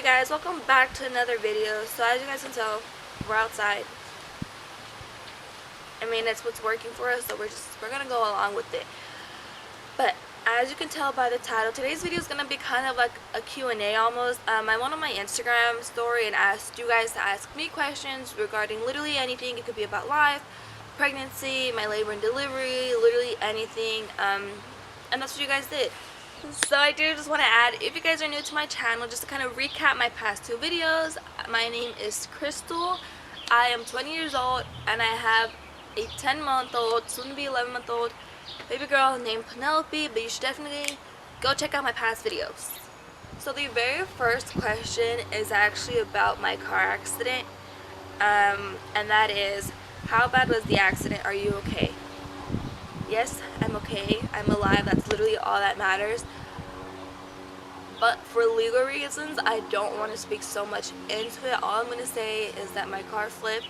guys, welcome back to another video. So as you guys can tell, we're outside. I mean, it's what's working for us, so we're gonna go along with it. But as you can tell by the title, today's video is gonna be kind of like a Q&A almost. I went on my Instagram story and asked you guys to ask me questions regarding literally anything. It could be about life, pregnancy, my labor and delivery, literally anything. And that's what you guys did. So I do just want to add, if you guys are new to my channel, just to kind of recap my past two videos. My name is Crystal. I am 20 years old and I have a 10-month-old, soon to be 11-month-old baby girl named Penelope, but you should definitely go check out my past videos. So the very first question is actually about my car accident, and that is, how bad was the accident? Are you okay? Yes, I'm okay. I'm alive. That's literally all that matters. But for legal reasons, I don't want to speak so much into it. All I'm going to say is that my car flipped,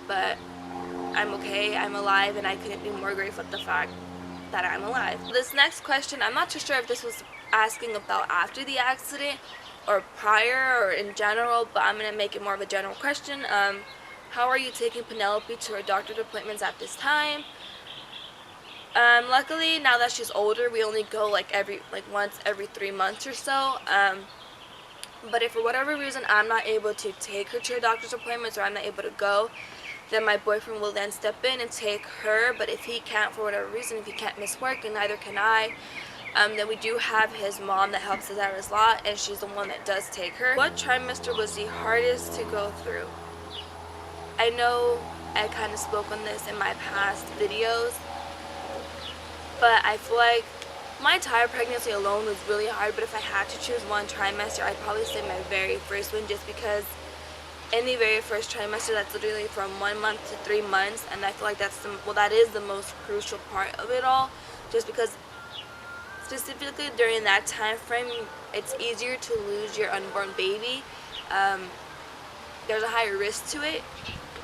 but I'm okay, I'm alive, and I couldn't be more grateful for the fact that I'm alive. This next question, I'm not too sure if this was asking about after the accident or prior or in general, but I'm going to make it more of a general question. How are you taking Penelope to her doctor's appointments at this time? Luckily, now that she's older, we only go once every 3 months or so. But if for whatever reason I'm not able to take her to her doctor's appointments, or I'm not able to go, then my boyfriend will then step in and take her. But if he can't, for whatever reason, if he can't miss work, and neither can I, then we do have his mom that helps us out a lot, and she's the one that does take her. What trimester was the hardest to go through? I know I kind of spoke on this in my past videos, but I feel like my entire pregnancy alone was really hard. But if I had to choose one trimester, I'd probably say my very first one, just because in the very first trimester, that's literally from 1 month to 3 months, and I feel like that is the most crucial part of it all, just because specifically during that time frame, it's easier to lose your unborn baby. There's a higher risk to it,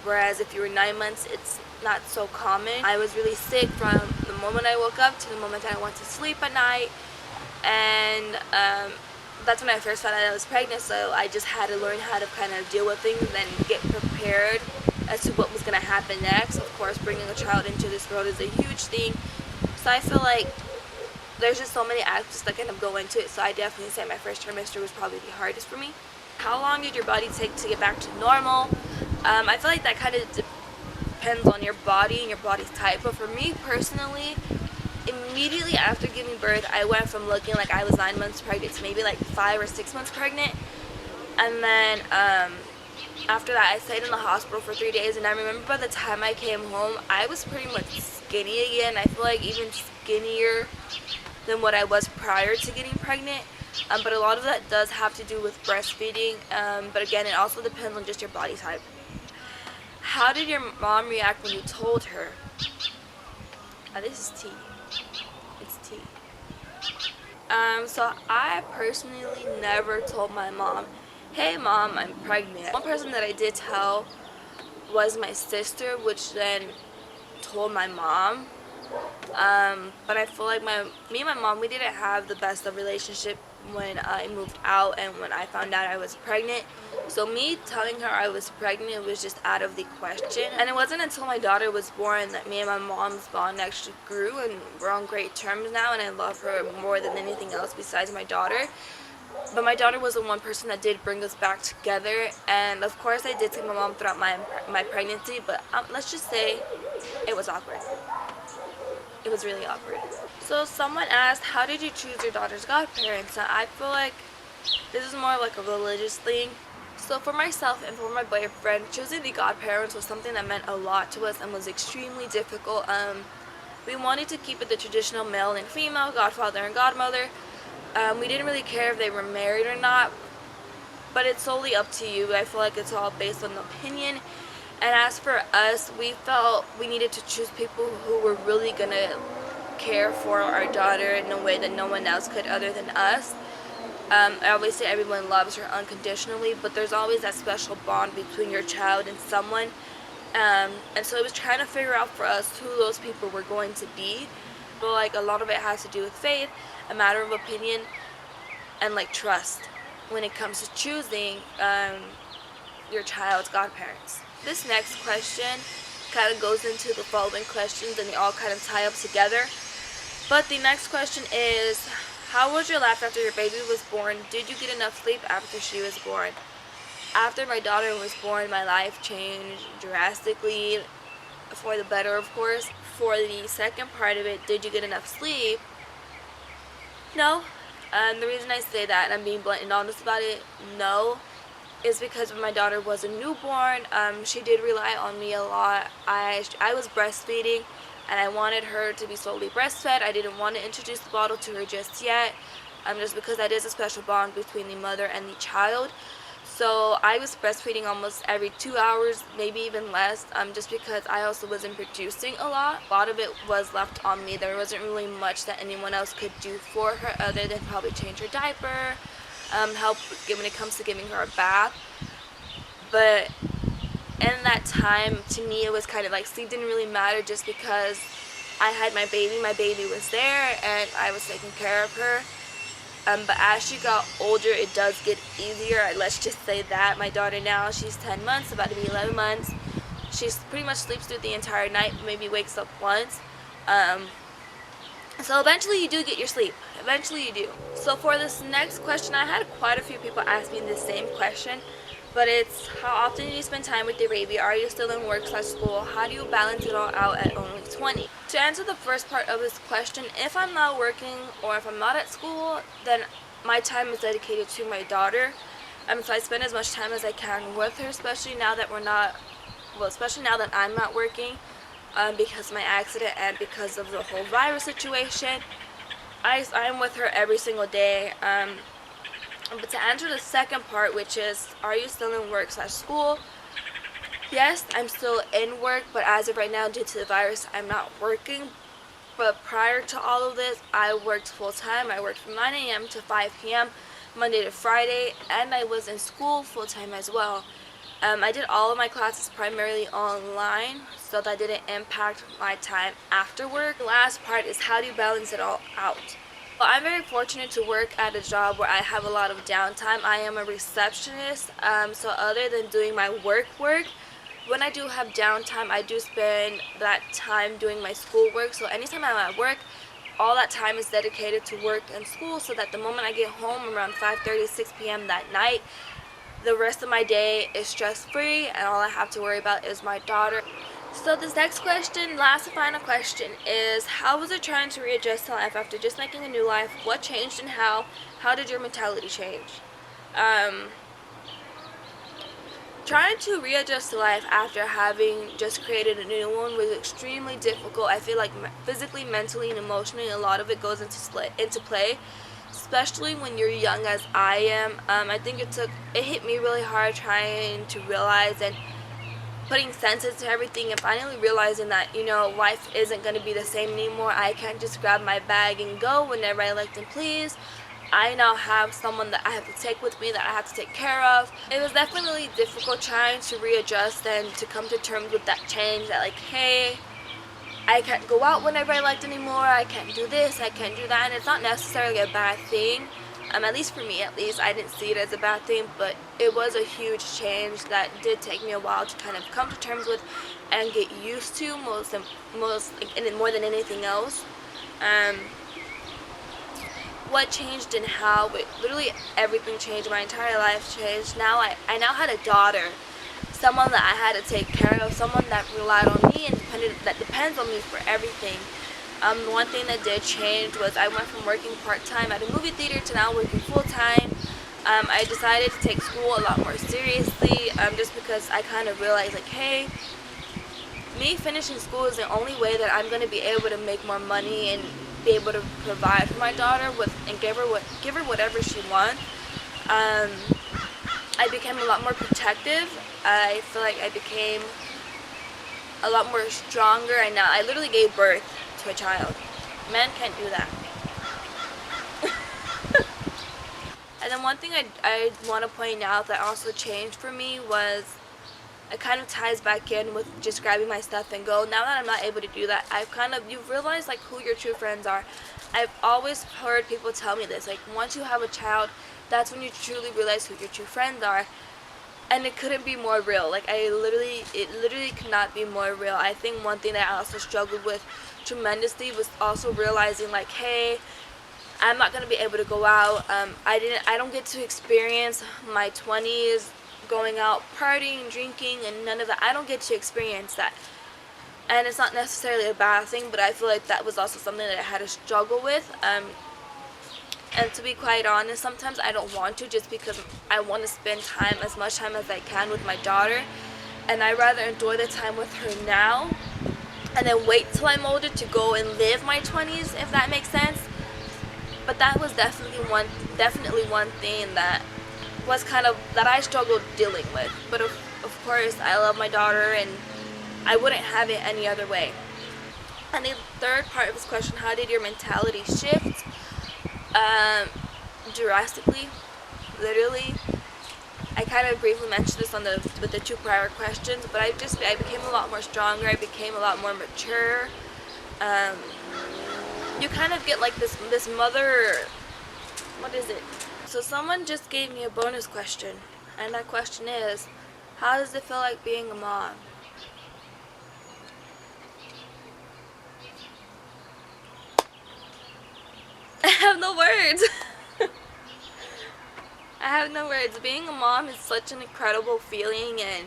whereas if you were 9 months, it's not so common. I was really sick from the moment I woke up to the moment I went to sleep at night, and that's when I first found out I was pregnant, so I just had to learn how to kind of deal with things and get prepared as to what was going to happen next. Of course, bringing a child into this world is a huge thing, so I feel like there's just so many aspects that kind of go into it, so I definitely say my first trimester was probably the hardest for me. How long did your body take to get back to normal? I feel like that kind of depends on your body and your body's type, but for me personally, immediately after giving birth, I went from looking like I was 9 months pregnant to maybe like 5 or 6 months pregnant. And then after that, I stayed in the hospital for 3 days, and I remember by the time I came home, I was pretty much skinny again. I feel like even skinnier than what I was prior to getting pregnant. But a lot of that does have to do with breastfeeding. But again, it also depends on just your body type. How did your mom react when you told her? This is tea. It's tea. So I personally never told my mom, hey mom, I'm pregnant. One person that I did tell was my sister, which then told my mom. But I feel like me and my mom, we didn't have the best of relationship when I moved out and when I found out I was pregnant. So me telling her I was pregnant was just out of the question. And it wasn't until my daughter was born that me and my mom's bond actually grew, and we're on great terms now, and I love her more than anything else besides my daughter. But my daughter was the one person that did bring us back together, and of course I did see my mom throughout my pregnancy, but let's just say it was awkward. It was really awkward. So someone asked, how did you choose your daughter's godparents? And I feel like this is more like a religious thing. So for myself and for my boyfriend, choosing the godparents was something that meant a lot to us and was extremely difficult. We wanted to keep it the traditional male and female, godfather and godmother. We didn't really care if they were married or not, but it's solely up to you. I feel like it's all based on opinion. And as for us, we felt we needed to choose people who were really going to care for our daughter in a way that no one else could other than us. Obviously, everyone loves her unconditionally, but there's always that special bond between your child and someone. And so it was trying to figure out for us who those people were going to be. But a lot of it has to do with faith, a matter of opinion, and trust. when it comes to choosing your child's godparents. This next question kind of goes into the following questions, and they all kind of tie up together. But the next question is, how was your life after your baby was born? Did you get enough sleep after she was born? After my daughter was born, my life changed drastically, for the better, of course. For the second part of it, did you get enough sleep? No. The reason I say that, and I'm being blunt and honest about it, no, is because when my daughter was a newborn, she did rely on me a lot. I was breastfeeding, and I wanted her to be solely breastfed. I didn't want to introduce the bottle to her just yet, just because that is a special bond between the mother and the child. So I was breastfeeding almost every 2 hours, maybe even less, just because I also wasn't producing a lot. A lot of it was left on me. There wasn't really much that anyone else could do for her other than probably change her diaper, help when it comes to giving her a bath. But in that time, to me, it was kind of like sleep didn't really matter, just because I had my baby was there, and I was taking care of her. But as she got older, it does get easier. Let's just say that. My daughter now, she's 10 months, about to be 11 months. She pretty much sleeps through the entire night, maybe wakes up once. So eventually you do get your sleep. Eventually you do. So for this next question, I had quite a few people ask me the same question. But it's, how often do you spend time with your baby? Are you still in work/school? How do you balance it all out at only 20? To answer the first part of this question, if I'm not working or if I'm not at school, then my time is dedicated to my daughter. So I spend as much time as I can with her, especially now that I'm not working, because of my accident and because of the whole virus situation. I'm with her every single day. But to answer the second part, which is, are you still in work/school? Yes, I'm still in work, but as of right now, due to the virus, I'm not working. But prior to all of this, I worked full-time. I worked from 9 a.m. to 5 p.m., Monday to Friday, and I was in school full-time as well. I did all of my classes primarily online, so that didn't impact my time after work. The last part is, how do you balance it all out? Well, I'm very fortunate to work at a job where I have a lot of downtime. I am a receptionist, so other than doing my work, when I do have downtime, I do spend that time doing my schoolwork. So anytime I'm at work, all that time is dedicated to work and school, so that the moment I get home around 5:30, 6 p.m. that night, the rest of my day is stress-free, and all I have to worry about is my daughter. So this next question, last and final question, is, how was it trying to readjust to life after just making a new life? What changed and how? How did your mentality change? Trying to readjust to life after having just created a new one was extremely difficult. I feel like physically, mentally, and emotionally, a lot of it goes into play, especially when you're young as I am. I think it hit me really hard trying to realize and putting sense into everything, and finally realizing that, life isn't going to be the same anymore. I can't just grab my bag and go whenever I like and please. I now have someone that I have to take with me, that I have to take care of. It was definitely difficult trying to readjust and to come to terms with that change, that hey, I can't go out whenever I liked anymore, I can't do this, I can't do that, and it's not necessarily a bad thing. At least for me, I didn't see it as a bad thing, but it was a huge change that did take me a while to kind of come to terms with and get used to, and more than anything else. What changed and how? Literally everything changed. My entire life changed. Now I now had a daughter, someone that I had to take care of, someone that relied on me and that depends on me for everything. One thing that did change was I went from working part-time at a movie theater to now working full-time. I decided to take school a lot more seriously, just because I kind of realized, hey, me finishing school is the only way that I'm going to be able to make more money and be able to provide for my daughter and give her whatever she wants. I became a lot more protective. I feel like I became a lot more stronger, and now I literally gave birth to a child. Men can't do that. And then one thing I want to point out that also changed for me was, it kind of ties back in with just grabbing my stuff and go. Now that I'm not able to do that, you've realized who your true friends are. I've always heard people tell me this, once you have a child, that's when you truly realize who your true friends are. And it couldn't be more real. Like, it literally could not be more real. I think one thing that I also struggled with tremendously was also realizing, like, hey, I'm not gonna be able to go out. I don't get to experience my 20s going out partying, drinking, and none of that. I don't get to experience that. And it's not necessarily a bad thing, but I feel like that was also something that I had to struggle with. And to be quite honest, sometimes I don't want to, just because I want to spend time, as much time as I can, with my daughter. And I'd rather enjoy the time with her now and then wait till I'm older to go and live my 20s, if that makes sense. But that was definitely one thing that was that I struggled dealing with. But of course, I love my daughter and I wouldn't have it any other way. And the third part of this question, how did your mentality shift? Drastically, literally. I kind of briefly mentioned this with the 2 prior questions, but I became a lot more stronger. I became a lot more mature. You kind of get like this mother, what is it? So someone just gave me a bonus question, and that question is, how does it feel like being a mom? I have no words. I have no words. Being a mom is such an incredible feeling, and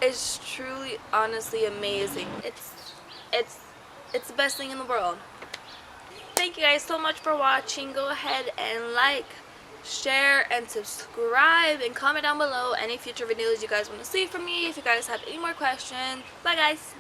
it's truly, honestly amazing. It's the best thing in the world. Thank you guys so much for watching. Go ahead and like, share, and subscribe, and comment down below any future videos you guys want to see from me. If you guys have any more questions. Bye guys.